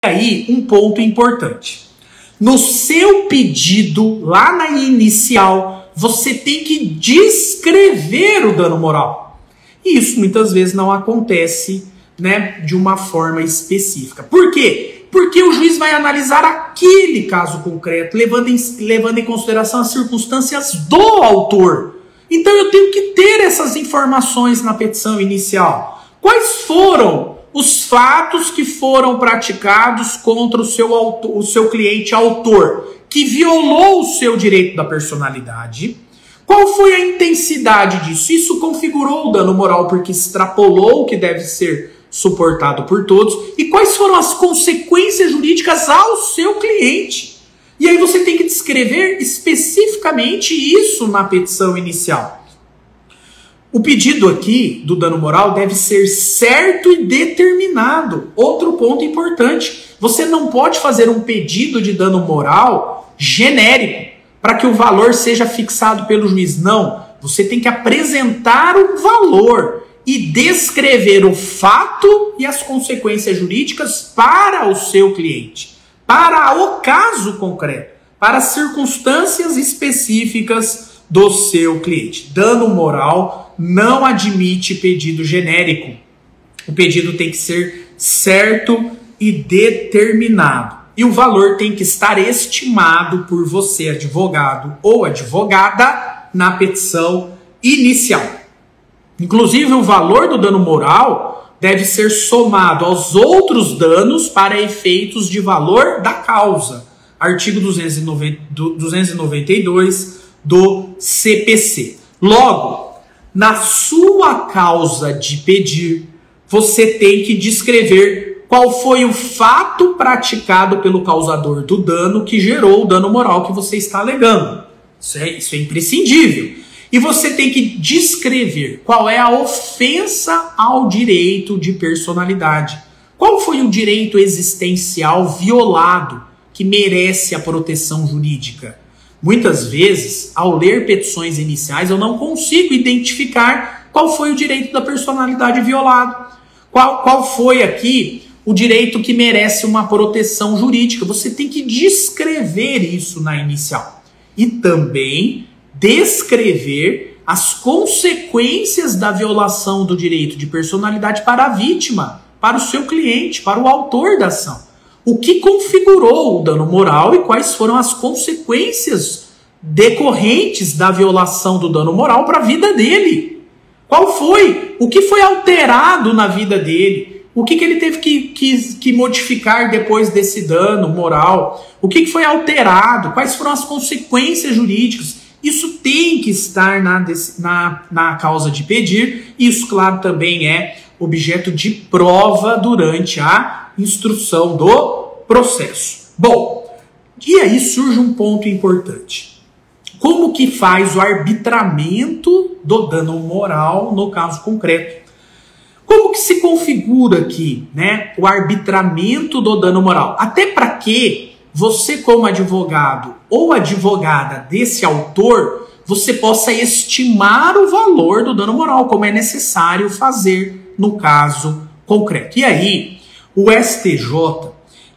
aí um ponto importante. No seu pedido, lá na inicial, você tem que descrever o dano moral. E isso muitas vezes não acontece, né, de uma forma específica. Por quê? Porque o juiz vai analisar aquele caso concreto, levando em consideração as circunstâncias do autor. Então eu tenho que ter essas informações na petição inicial. Quais foram os fatos que foram praticados contra o seu cliente autor, que violou o seu direito da personalidade? Qual foi a intensidade disso? Isso configurou o dano moral porque extrapolou o que deve ser suportado por todos. E quais foram as consequências jurídicas ao seu cliente? E aí você tem que descrever especificamente isso na petição inicial. O pedido aqui do dano moral deve ser certo e determinado. Outro ponto importante, você não pode fazer um pedido de dano moral genérico para que o valor seja fixado pelo juiz. Não, você tem que apresentar um valor e descrever o fato e as consequências jurídicas para o seu cliente, para o caso concreto, para as circunstâncias específicas do seu cliente. Dano moral não admite pedido genérico. O pedido tem que ser certo e determinado. E o valor tem que estar estimado por você, advogado ou advogada, na petição inicial. Inclusive, o valor do dano moral deve ser somado aos outros danos para efeitos de valor da causa. Artigo 292 do CPC. Logo, na sua causa de pedir, você tem que descrever qual foi o fato praticado pelo causador do dano que gerou o dano moral que você está alegando. Isso é imprescindível. E você tem que descrever qual é a ofensa ao direito de personalidade. Qual foi o direito existencial violado que merece a proteção jurídica? Muitas vezes, ao ler petições iniciais, eu não consigo identificar qual foi o direito da personalidade violado. Qual foi aqui o direito que merece uma proteção jurídica. Você tem que descrever isso na inicial. E também descrever as consequências da violação do direito de personalidade para a vítima, para o seu cliente, para o autor da ação. O que configurou o dano moral e quais foram as consequências decorrentes da violação do dano moral para a vida dele. Qual foi? O que foi alterado na vida dele? O que ele teve que modificar depois desse dano moral? O que foi alterado? Quais foram as consequências jurídicas? Isso tem que estar na causa de pedir. Isso, claro, também é objeto de prova durante a instrução do processo. Bom, e aí surge um ponto importante. Como que faz o arbitramento do dano moral no caso concreto? Como que se configura aqui, né, o arbitramento do dano moral? Até para que você, como advogado ou advogada desse autor, você possa estimar o valor do dano moral, como é necessário fazer no caso concreto. E aí, o STJ,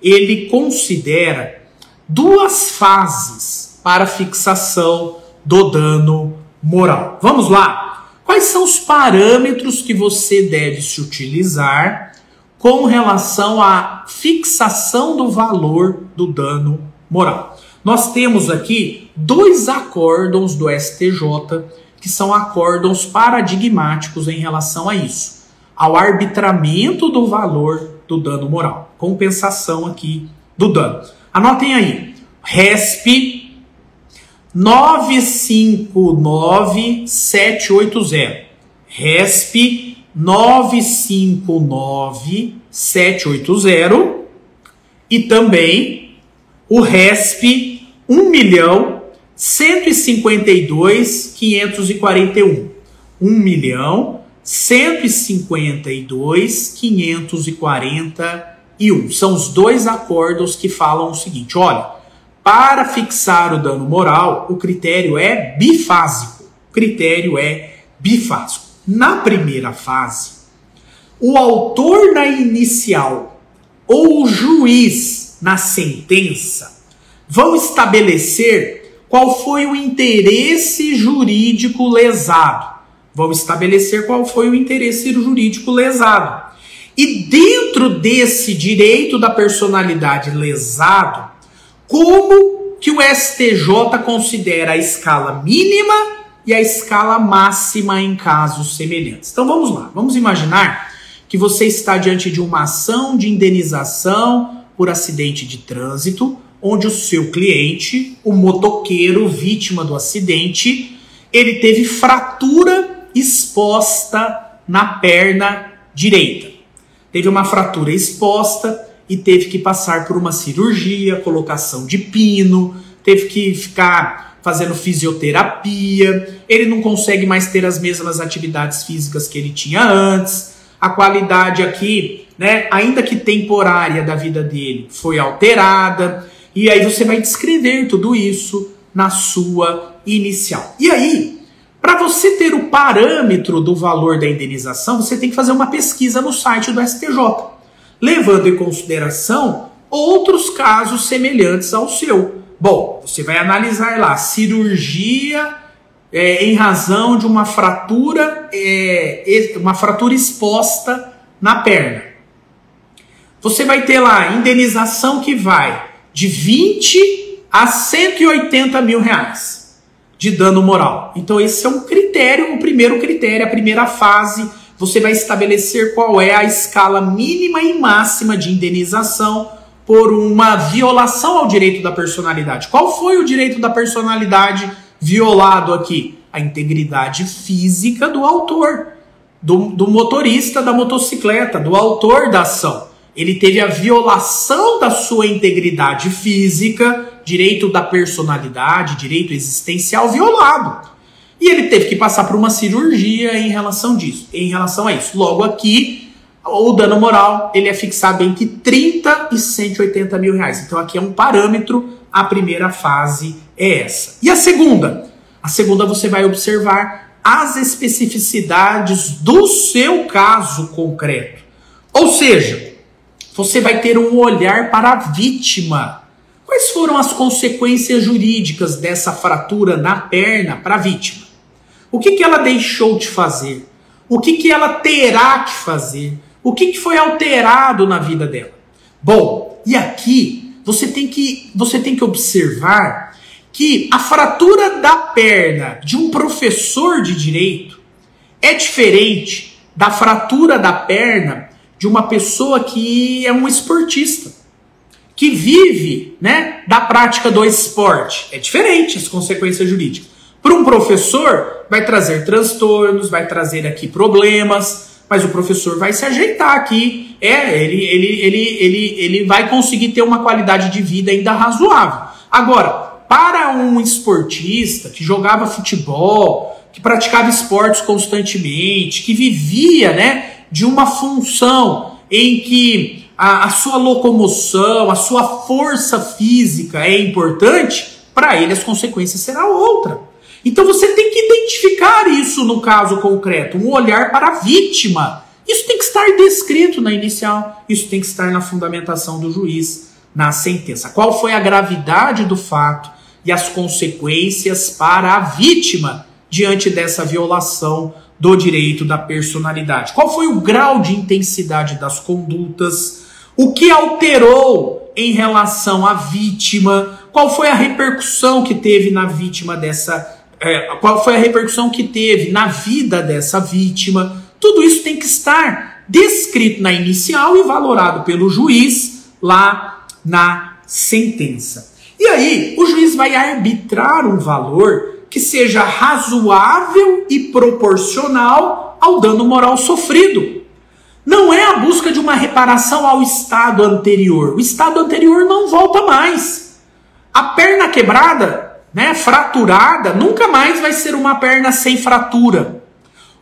ele considera duas fases para fixação do dano moral. Vamos lá? Quais são os parâmetros que você deve se utilizar com relação à fixação do valor do dano moral? Nós temos aqui dois acórdãos do STJ, que são acórdãos paradigmáticos em relação a isso. Ao arbitramento do valor do dano moral. Compensação aqui do dano. Anotem aí. RESP 959780. RESP 959780 e também o RESP 1.152.541. 1.152.541. São os dois acórdãos que falam o seguinte, olha, para fixar o dano moral, o critério é bifásico. Na primeira fase, o autor da inicial ou o juiz, na sentença, vão estabelecer qual foi o interesse jurídico lesado. Vão estabelecer qual foi o interesse jurídico lesado. E dentro desse direito da personalidade lesado, como que o STJ considera a escala mínima e a escala máxima em casos semelhantes? Então vamos lá, vamos imaginar que você está diante de uma ação de indenização por acidente de trânsito, onde o seu cliente, o motoqueiro vítima do acidente, ele teve fratura exposta na perna direita. Teve uma fratura exposta e teve que passar por uma cirurgia, colocação de pino, teve que ficar fazendo fisioterapia, ele não consegue mais ter as mesmas atividades físicas que ele tinha antes, a qualidade aqui, né, ainda que temporária da vida dele, foi alterada, e aí você vai descrever tudo isso na sua inicial. E aí, para você ter o parâmetro do valor da indenização, você tem que fazer uma pesquisa no site do STJ, levando em consideração outros casos semelhantes ao seu. Bom, você vai analisar lá, cirurgia em razão de uma fratura exposta na perna. Você vai ter lá indenização que vai de 20 a 180 mil reais de dano moral. Então esse é um critério, o primeiro critério, a primeira fase. Você vai estabelecer qual é a escala mínima e máxima de indenização por uma violação ao direito da personalidade. Qual foi o direito da personalidade violado aqui? A integridade física do autor, do motorista da motocicleta, do autor da ação. Ele teve a violação da sua integridade física, direito da personalidade, direito existencial violado. E ele teve que passar por uma cirurgia em relação a isso. Logo aqui, o dano moral ele é fixado entre 30 e 180 mil reais. Então aqui é um parâmetro, a primeira fase é essa. E a segunda? A segunda você vai observar as especificidades do seu caso concreto. Ou seja, você vai ter um olhar para a vítima. Quais foram as consequências jurídicas dessa fratura na perna para a vítima? O que ela deixou de fazer? O que ela terá que fazer? O que foi alterado na vida dela? Bom, e aqui você tem que observar que a fratura da perna de um professor de direito é diferente da fratura da perna de uma pessoa que é um esportista, que vive, né, da prática do esporte. É diferente as consequências jurídicas. Para um professor, vai trazer transtornos, vai trazer aqui problemas, mas o professor vai se ajeitar aqui. Ele vai conseguir ter uma qualidade de vida ainda razoável. Agora, para um esportista que jogava futebol, que praticava esportes constantemente, que vivia, né, de uma função em que a sua locomoção, a sua força física é importante, para ele as consequências serão outra. Então você tem que identificar isso no caso concreto, um olhar para a vítima. Isso tem que estar descrito na inicial, isso tem que estar na fundamentação do juiz, na sentença. Qual foi a gravidade do fato e as consequências para a vítima diante dessa violação do direito da personalidade? Qual foi o grau de intensidade das condutas? O que alterou em relação à vítima? Qual foi a repercussão que teve na vítima qual foi a repercussão que teve na vida dessa vítima? Tudo isso tem que estar descrito na inicial e valorado pelo juiz lá na sentença. E aí, o juiz vai arbitrar um valor que seja razoável e proporcional ao dano moral sofrido. Não é a busca de uma reparação ao estado anterior. O estado anterior não volta mais. A perna quebrada, né, fraturada, nunca mais vai ser uma perna sem fratura.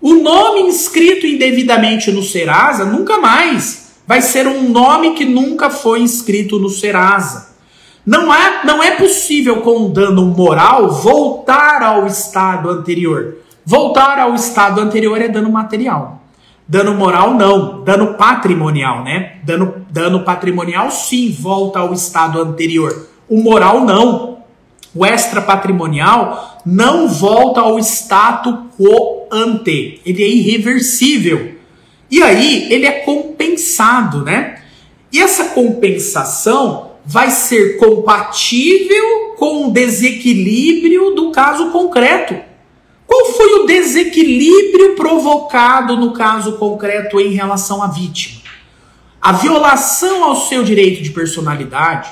O nome inscrito indevidamente no Serasa nunca mais vai ser um nome que nunca foi inscrito no Serasa. Não é possível, com dano moral, voltar ao estado anterior. Voltar ao estado anterior é dano material. Dano moral não, dano patrimonial, né? Dano patrimonial sim, volta ao estado anterior. O moral não. O extrapatrimonial não volta ao status quo ante. Ele é irreversível. E aí ele é compensado, né? E essa compensação vai ser compatível com o desequilíbrio do caso concreto. Qual foi o desequilíbrio provocado no caso concreto em relação à vítima? A violação ao seu direito de personalidade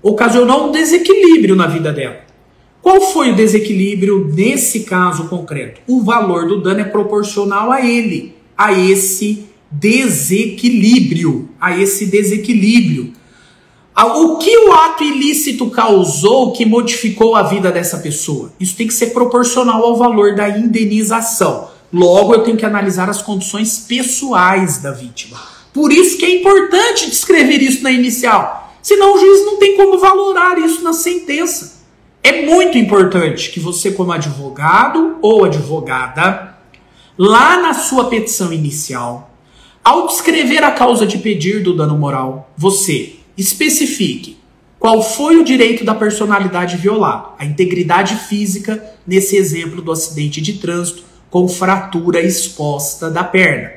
ocasionou um desequilíbrio na vida dela. Qual foi o desequilíbrio nesse caso concreto? O valor do dano é proporcional a ele, a esse desequilíbrio, O que o ato ilícito causou que modificou a vida dessa pessoa? Isso tem que ser proporcional ao valor da indenização. Logo, eu tenho que analisar as condições pessoais da vítima. Por isso que é importante descrever isso na inicial. Senão o juiz não tem como valorar isso na sentença. É muito importante que você, como advogado ou advogada, lá na sua petição inicial, ao descrever a causa de pedir do dano moral, você especifique qual foi o direito da personalidade violado, a integridade física, nesse exemplo do acidente de trânsito, com fratura exposta da perna.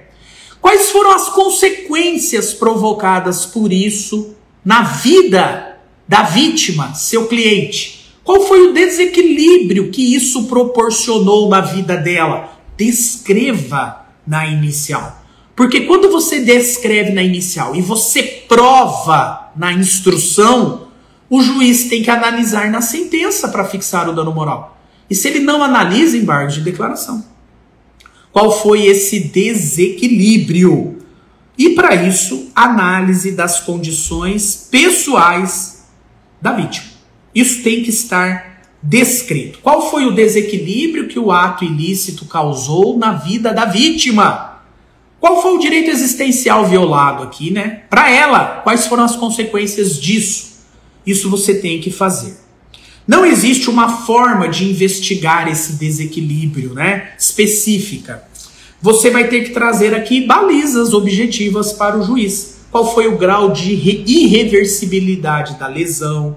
Quais foram as consequências provocadas por isso na vida da vítima, seu cliente? Qual foi o desequilíbrio que isso proporcionou na vida dela? Descreva na inicial. Porque quando você descreve na inicial e você prova na instrução, o juiz tem que analisar na sentença para fixar o dano moral. E se ele não analisa, embargo de declaração. Qual foi esse desequilíbrio? E para isso, análise das condições pessoais da vítima. Isso tem que estar descrito. Qual foi o desequilíbrio que o ato ilícito causou na vida da vítima? Qual foi o direito existencial violado aqui, né? Para ela, quais foram as consequências disso? Isso você tem que fazer. Não existe uma forma de investigar esse desequilíbrio, né? Específica. Você vai ter que trazer aqui balizas objetivas para o juiz. Qual foi o grau de irreversibilidade da lesão?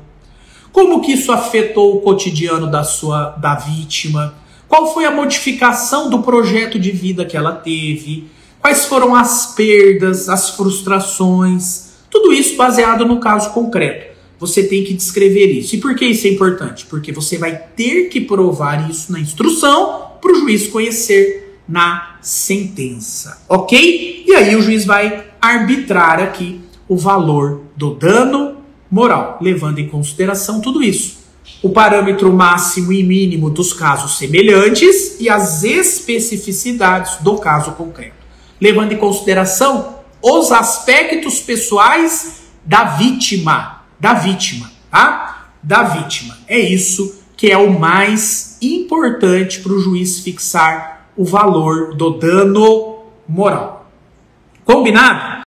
Como que isso afetou o cotidiano da vítima? Qual foi a modificação do projeto de vida que ela teve? Quais foram as perdas, as frustrações? Tudo isso baseado no caso concreto. Você tem que descrever isso. E por que isso é importante? Porque você vai ter que provar isso na instrução para o juiz conhecer na sentença. Ok? E aí o juiz vai arbitrar aqui o valor do dano moral, levando em consideração tudo isso. O parâmetro máximo e mínimo dos casos semelhantes e as especificidades do caso concreto. Levando em consideração os aspectos pessoais da vítima, tá? Da vítima. É isso que é o mais importante para o juiz fixar o valor do dano moral. Combinado?